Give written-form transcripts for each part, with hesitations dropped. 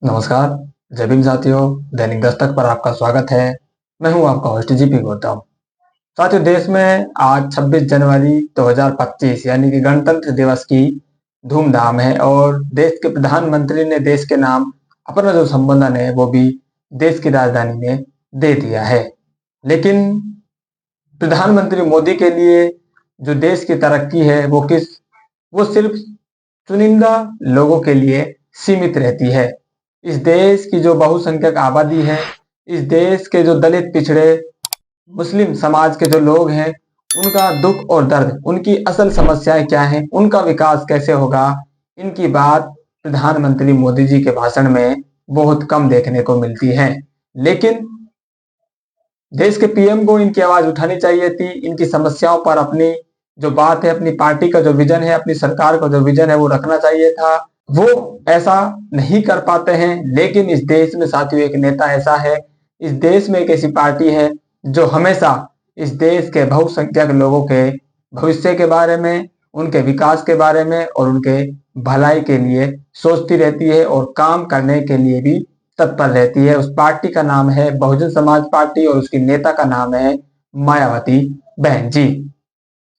नमस्कार। जय भीम साथियों। दैनिक दस्तक पर आपका स्वागत है। मैं हूं आपका होस्ट जीपी गौतम। साथियों, देश में आज 26 जनवरी 2025 यानी कि गणतंत्र दिवस की धूमधाम है और देश के प्रधानमंत्री ने देश के नाम अपना जो संबोधन है वो भी देश की राजधानी में दे दिया है। लेकिन प्रधानमंत्री मोदी के लिए जो देश की तरक्की है वो सिर्फ चुनिंदा लोगों के लिए सीमित रहती है। इस देश की जो बहुसंख्यक आबादी है, इस देश के जो दलित पिछड़े मुस्लिम समाज के जो लोग हैं, उनका दुख और दर्द, उनकी असल समस्याएं क्या हैं, उनका विकास कैसे होगा, इनकी बात प्रधानमंत्री मोदी जी के भाषण में बहुत कम देखने को मिलती है। लेकिन देश के पीएम को इनकी आवाज उठानी चाहिए थी। इनकी समस्याओं पर अपनी जो बात है, अपनी पार्टी का जो विजन है, अपनी सरकार का जो विजन है वो रखना चाहिए था। वो ऐसा नहीं कर पाते हैं। लेकिन इस देश में साथियों एक नेता ऐसा है, इस देश में एक ऐसी पार्टी है जो हमेशा इस देश के बहुसंख्यक लोगों के भविष्य के बारे में, उनके विकास के बारे में और उनके भलाई के लिए सोचती रहती है और काम करने के लिए भी तत्पर रहती है। उस पार्टी का नाम है बहुजन समाज पार्टी और उसकी नेता का नाम है मायावती बहन जी।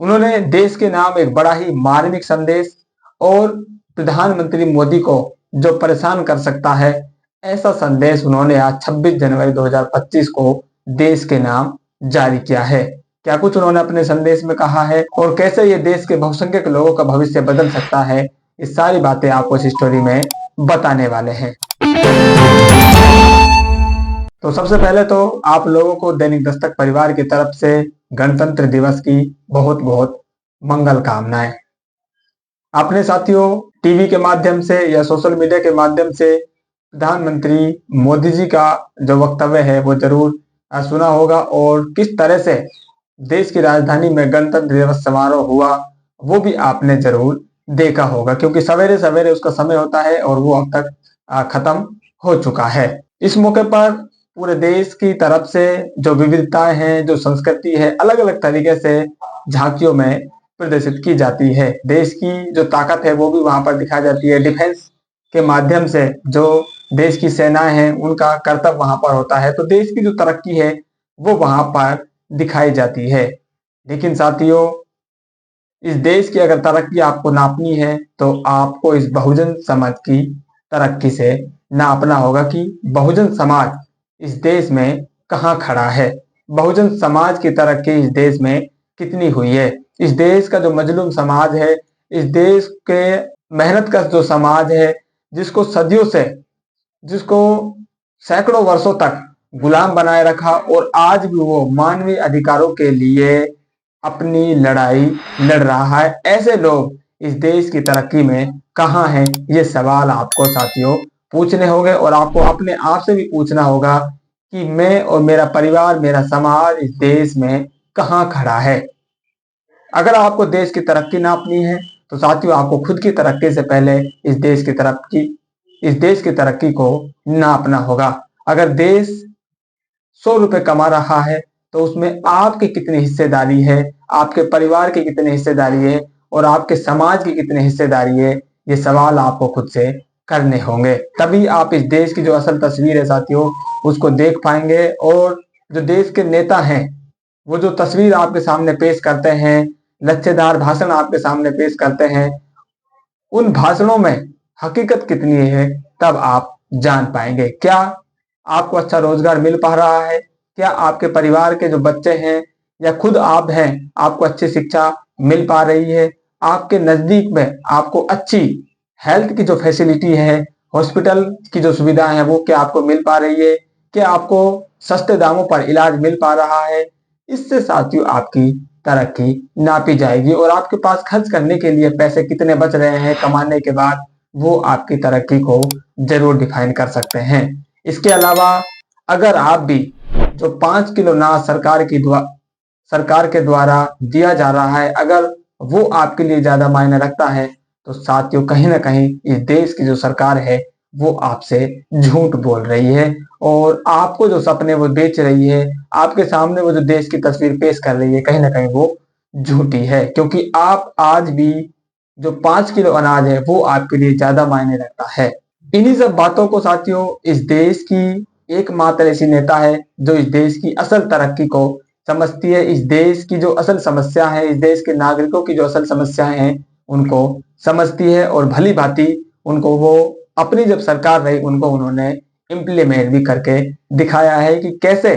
उन्होंने देश के नाम एक बड़ा ही मार्मिक संदेश और प्रधानमंत्री मोदी को जो परेशान कर सकता है, ऐसा संदेश उन्होंने आज 26 जनवरी 2025 को देश के नाम जारी किया है। क्या कुछ उन्होंने अपने संदेश में कहा है और कैसे ये देश के बहुसंख्यक लोगों का भविष्य बदल सकता है, ये सारी बातें आपको इस स्टोरी में बताने वाले हैं। तो सबसे पहले तो आप लोगों को दैनिक दस्तक परिवार की तरफ से गणतंत्र दिवस की बहुत बहुत मंगल कामनाएं। आपने साथियों टीवी के माध्यम से या सोशल मीडिया के माध्यम से प्रधानमंत्री मोदी जी का जो वक्तव्य है वो जरूर सुना होगा और किस तरह से देश की राजधानी में गणतंत्र दिवस समारोह हुआ वो भी आपने जरूर देखा होगा, क्योंकि सवेरे सवेरे उसका समय होता है और वो अब तक खत्म हो चुका है। इस मौके पर पूरे देश की तरफ से जो विविधताएं हैं, जो संस्कृति है, अलग अलग तरीके से झांकियों में प्रदर्शित की जाती है। देश की जो ताकत है वो भी वहां पर दिखाई जाती है। डिफेंस के माध्यम से जो देश की सेनाएं हैं उनका कर्तव्य वहां पर होता है। तो देश की जो तरक्की है वो वहां पर दिखाई जाती है। लेकिन साथियों, इस देश की अगर तरक्की आपको नापनी है तो आपको इस बहुजन समाज की तरक्की से नापना होगा कि बहुजन समाज इस देश में कहाँ खड़ा है, बहुजन समाज की तरक्की इस देश में कितनी हुई है। इस देश का जो मजलूम समाज है, इस देश के मेहनत का जो समाज है, जिसको सदियों से, जिसको सैकड़ों वर्षों तक गुलाम बनाए रखा और आज भी वो मानवीय अधिकारों के लिए अपनी लड़ाई लड़ रहा है, ऐसे लोग इस देश की तरक्की में कहाँ हैं, ये सवाल आपको साथियों पूछने होंगे और आपको अपने आप से भी पूछना होगा कि मैं और मेरा परिवार, मेरा समाज इस देश में कहाँ खड़ा है। अगर आपको देश की तरक्की नापनी है तो साथियों आपको खुद की तरक्की से पहले इस देश की तरक्की को नापना होगा। अगर देश 100 रुपए कमा रहा है तो उसमें आपकी कितनी हिस्सेदारी है, आपके परिवार की कितनी हिस्सेदारी है और आपके समाज की कितनी हिस्सेदारी है, ये सवाल आपको खुद से करने होंगे। तभी आप इस देश की जो असल तस्वीर है साथियों उसको देख पाएंगे। और जो देश के नेता हैं वो जो तस्वीर आपके सामने पेश करते हैं, लच्छेदार भाषण आपके सामने पेश करते हैं, उन भाषणों में हकीकत कितनी है तब आप जान पाएंगे। क्या आपको अच्छा रोजगार मिल पा रहा है, क्या आपके परिवार के जो बच्चे हैं या खुद आप हैं, आपको अच्छी शिक्षा मिल पा रही है, आपके नजदीक में आपको अच्छी हेल्थ की जो फैसिलिटी है, हॉस्पिटल की जो सुविधाएं हैं वो क्या आपको मिल पा रही है, क्या आपको सस्ते दामों पर इलाज मिल पा रहा है। इससे साथियों आपकी तरक्की नापी जाएगी और आपके पास खर्च करने के लिए पैसे कितने बच रहे हैं कमाने के बाद, वो आपकी तरक्की को जरूर डिफाइन कर सकते हैं। इसके अलावा अगर आप भी जो 5 किलो अनाज सरकार के द्वारा दिया जा रहा है, अगर वो आपके लिए ज्यादा मायने रखता है तो साथियों कहीं ना कहीं इस देश की जो सरकार है वो आपसे झूठ बोल रही है और आपको जो सपने वो बेच रही है, आपके सामने वो जो देश की तस्वीर पेश कर रही है, कहीं ना कहीं वो झूठी है। क्योंकि आप आज भी जो 5 किलो अनाज है वो आपके लिए ज्यादा मायने रखता है। इन्हीं सब बातों को साथियों इस देश की एकमात्र ऐसी नेता है जो इस देश की असल तरक्की को समझती है, इस देश की जो असल समस्या है, इस देश के नागरिकों की जो असल समस्याएं हैं उनको समझती है और भली भांति उनको वो अपनी जब सरकार रही उनको उन्होंने इम्प्लीमेंट भी करके दिखाया है कि कैसे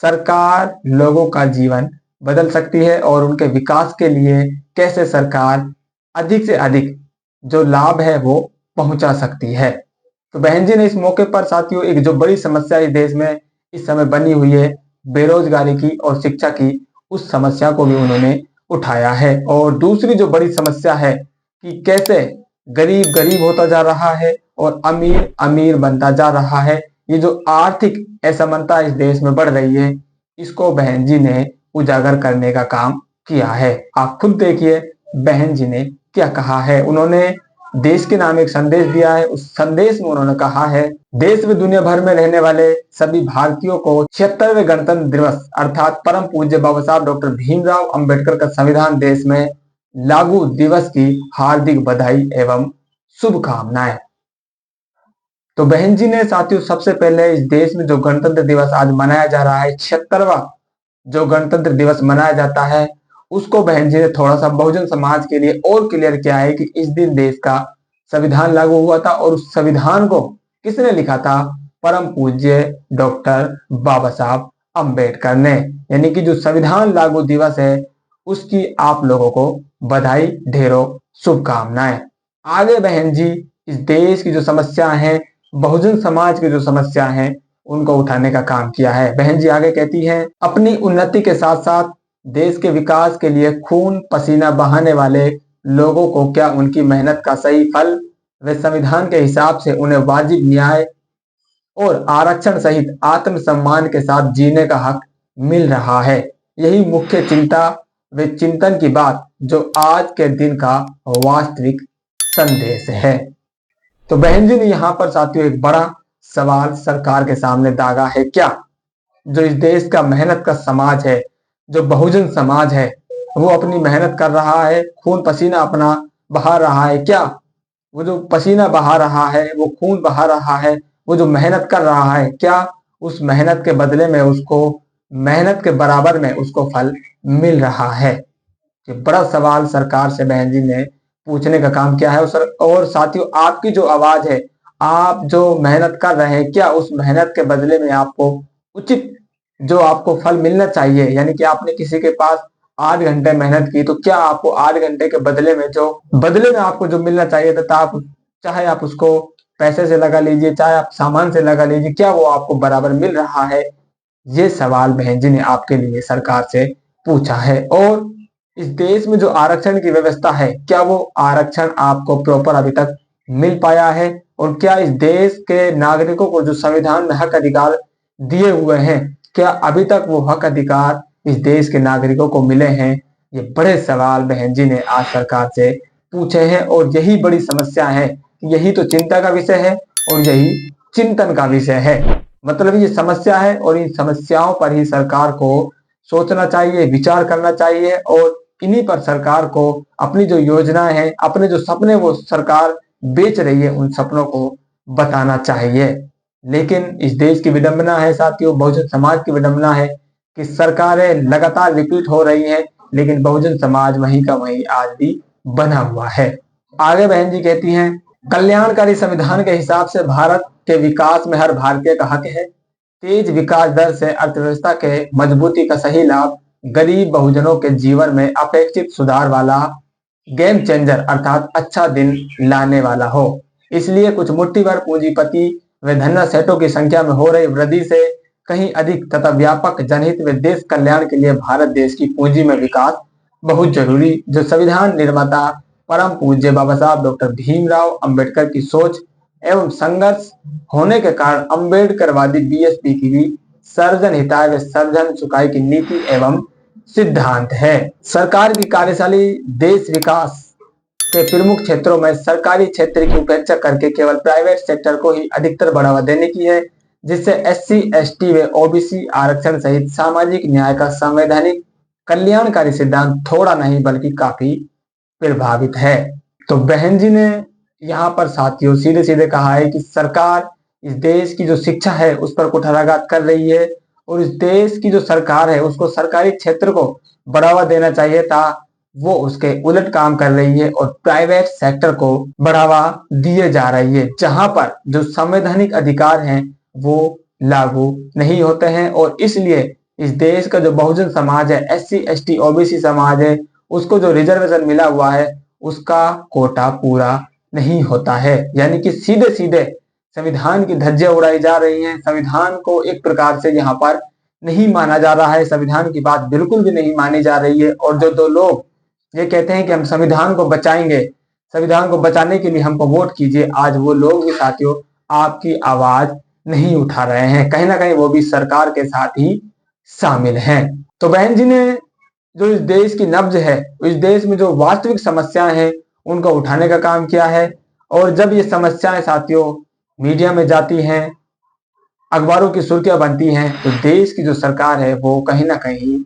सरकार लोगों का जीवन बदल सकती है और उनके विकास के लिए कैसे सरकार अधिक से अधिक जो लाभ है वो पहुंचा सकती है। तो बहन जी ने इस मौके पर साथियों एक जो बड़ी समस्या इस देश में इस समय बनी हुई है बेरोजगारी की और शिक्षा की, उस समस्या को भी उन्होंने उठाया है। और दूसरी जो बड़ी समस्या है कि कैसे गरीब गरीब होता जा रहा है और अमीर अमीर बनता जा रहा है, ये जो आर्थिक असमानता इस देश में बढ़ रही है, इसको बहन जी ने उजागर करने का काम किया है। आप खुद देखिए बहन जी ने क्या कहा है। उन्होंने देश के नाम एक संदेश दिया है। उस संदेश में उन्होंने कहा है, देश व दुनिया भर में रहने वाले सभी भारतीयों को 76वें गणतंत्र दिवस अर्थात परम पूज्य बाबा साहब डॉक्टर भीमराव अंबेडकर का संविधान देश में लागू दिवस की हार्दिक बधाई एवं शुभकामनाएं। तो बहन जी ने साथियों सबसे पहले इस देश में जो गणतंत्र दिवस आज मनाया जा रहा है, 76वां जो गणतंत्र दिवस मनाया जाता है, उसको बहन जी ने थोड़ा सा बहुजन समाज के लिए और क्लियर किया है कि इस दिन देश का संविधान लागू हुआ था और उस संविधान को किसने लिखा था? परम पूज्य डॉक्टर बाबा साहब अंबेडकर ने। यानी कि जो संविधान लागू दिवस है उसकी आप लोगों को बधाई, ढेरों शुभकामनाएं। आगे बहन जी इस देश की जो समस्या है, बहुजन समाज की जो समस्या है, उनको उठाने का काम किया है। बहन जी आगे कहती हैं, अपनी उन्नति के साथ साथ देश के विकास के लिए खून पसीना बहाने वाले लोगों को क्या उनकी मेहनत का सही फल व संविधान के हिसाब से उन्हें वाजिब न्याय और आरक्षण सहित आत्मसम्मान के साथ जीने का हक मिल रहा है? यही मुख्य चिंता व चिंतन की बात जो आज के दिन का वास्तविक संदेश है। तो बहन जी ने यहाँ पर साथियों एक बड़ा सवाल सरकार के सामने दागा है। क्या जो इस देश का मेहनत का समाज है, जो बहुजन समाज है, वो अपनी मेहनत कर रहा है, खून पसीना अपना बहा रहा है? क्या वो जो पसीना बहा रहा है, वो खून बहा रहा है, वो जो मेहनत कर रहा है, क्या उस मेहनत के बदले में उसको मेहनत के बराबर में उसको फल मिल रहा है? ये बड़ा सवाल सरकार से बहन जी ने पूछने का काम किया है। और साथियों आपकी जो आवाज है, आप जो मेहनत कर रहे हैं, क्या उस मेहनत के बदले में आपको उचित जो आपको फल मिलना चाहिए? यानी कि आपने किसी के पास 8 घंटे मेहनत की, तो क्या आपको 8 घंटे के बदले में आपको जो मिलना चाहिए था, आप चाहे आप उसको पैसे से लगा लीजिए, चाहे आप सामान से लगा लीजिए, क्या वो आपको बराबर मिल रहा है? ये सवाल बहन जी ने आपके लिए सरकार से पूछा है। और इस देश में जो आरक्षण की व्यवस्था है, क्या वो आरक्षण आपको प्रॉपर अभी तक मिल पाया है? और क्या इस देश के नागरिकों को जो संविधान में हक अधिकार दिए हुए हैं, क्या अभी तक वो हक अधिकार इस देश के नागरिकों को मिले हैं? ये बड़े सवाल बहन जी ने आज सरकार से पूछे हैं और यही बड़ी समस्या है, यही तो चिंता का विषय है और यही चिंतन का विषय है। मतलब ये समस्या है और इन समस्याओं पर ही सरकार को सोचना चाहिए, विचार करना चाहिए और इन्हीं पर सरकार को अपनी जो योजनाएं हैं, अपने जो सपने वो सरकार बेच रही है, उन सपनों को बताना चाहिए। लेकिन इस देश की विडंबना है साथियों, बहुजन समाज की विडंबना है कि सरकारें लगातार रिपीट हो रही हैं, लेकिन बहुजन समाज वहीं का वहीं आज भी बना हुआ है। आगे बहन जी कहती हैं, कल्याणकारी संविधान के हिसाब से भारत के विकास में हर भारतीय का हक है। तेज विकास दर से अर्थव्यवस्था के मजबूती का सही लाभ गरीब बहुजनों के जीवन में अपेक्षित सुधार वाला गेम चेंजर अर्थात अच्छा दिन लाने वाला हो। इसलिए कुछ मुट्ठी भर पूंजीपति व धन्ना सेठों की संख्या में हो रही वृद्धि से कहीं अधिक तथा व्यापक जनहित व देश कल्याण के लिए भारत देश की पूंजी में विकास बहुत जरूरी। जो संविधान निर्माता परम पूज्य बाबा साहब डॉक्टर भीमराव अंबेडकर की सोच एवं संघर्ष होने के कारण अंबेडकरवादी बीएसपी की भी सर्वजन हिताय व सर्वजन सुखाय की नीति एवं सिद्धांत है। सरकार की कार्यशैली देश विकास के प्रमुख क्षेत्रों में सरकारी क्षेत्र की उपेक्षा करके केवल प्राइवेट सेक्टर को ही अधिकतर बढ़ावा देने की है, जिससे एससी, एसटी व ओबीसी आरक्षण सहित सामाजिक न्याय का संवैधानिक कल्याणकारी सिद्धांत थोड़ा नहीं बल्कि काफी प्रभावित है। तो बहन जी ने यहाँ पर साथियों सीधे सीधे कहा है कि सरकार इस देश की जो शिक्षा है उस पर कुठाराघात कर रही है और इस देश की जो सरकार है उसको सरकारी क्षेत्र को बढ़ावा देना चाहिए था, वो उसके उलट काम कर रही है और प्राइवेट सेक्टर को बढ़ावा दिए जा रही है, जहां पर जो संवैधानिक अधिकार हैं वो लागू नहीं होते हैं। और इसलिए इस देश का जो बहुजन समाज है, SC ST OBC समाज है, उसको जो रिजर्वेशन मिला हुआ है उसका कोटा पूरा नहीं होता है। यानी कि सीधे सीधे संविधान की धज्जियां उड़ाई जा रही हैं, संविधान को एक प्रकार से यहाँ पर नहीं माना जा रहा है, संविधान की बात बिल्कुल भी नहीं मानी जा रही है। और जो दो लोग ये कहते हैं कि हम संविधान को बचाएंगे, संविधान को बचाने के लिए हमको वोट कीजिए, आज वो लोग भी साथियों आपकी आवाज नहीं उठा रहे हैं, कहीं ना कहीं वो भी सरकार के साथ ही शामिल हैं। तो बहन जी ने जो इस देश की नब्ज है, इस देश में जो वास्तविक समस्याएं हैं उनको उठाने का काम किया है। और जब ये समस्याएं साथियों मीडिया में जाती हैं, अखबारों की सुर्खियां बनती हैं, तो देश की जो सरकार है वो कहीं ना कहीं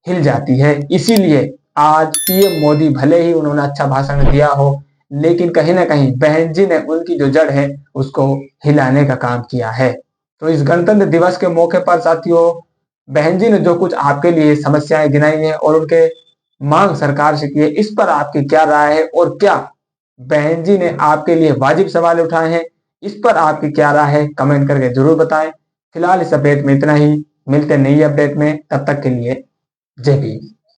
हिल जाती है। इसीलिए आज PM मोदी भले ही उन्होंने अच्छा भाषण दिया हो, लेकिन कहीं ना कहीं बहन जी ने उनकी जो जड़ है उसको हिलाने का काम किया है। तो इस गणतंत्र दिवस के मौके पर साथियों बहन जी ने जो कुछ आपके लिए समस्याएं गिनाई हैं और उनके मांग सरकार से की है, इस पर आपकी क्या राय है और क्या बहन जी ने आपके लिए वाजिब सवाल उठाए हैं, इस पर आपकी क्या राय है, कमेंट करके जरूर बताएं। फिलहाल इस अपडेट में इतना ही, मिलते नई अपडेट में, तब तक के लिए जय भीम।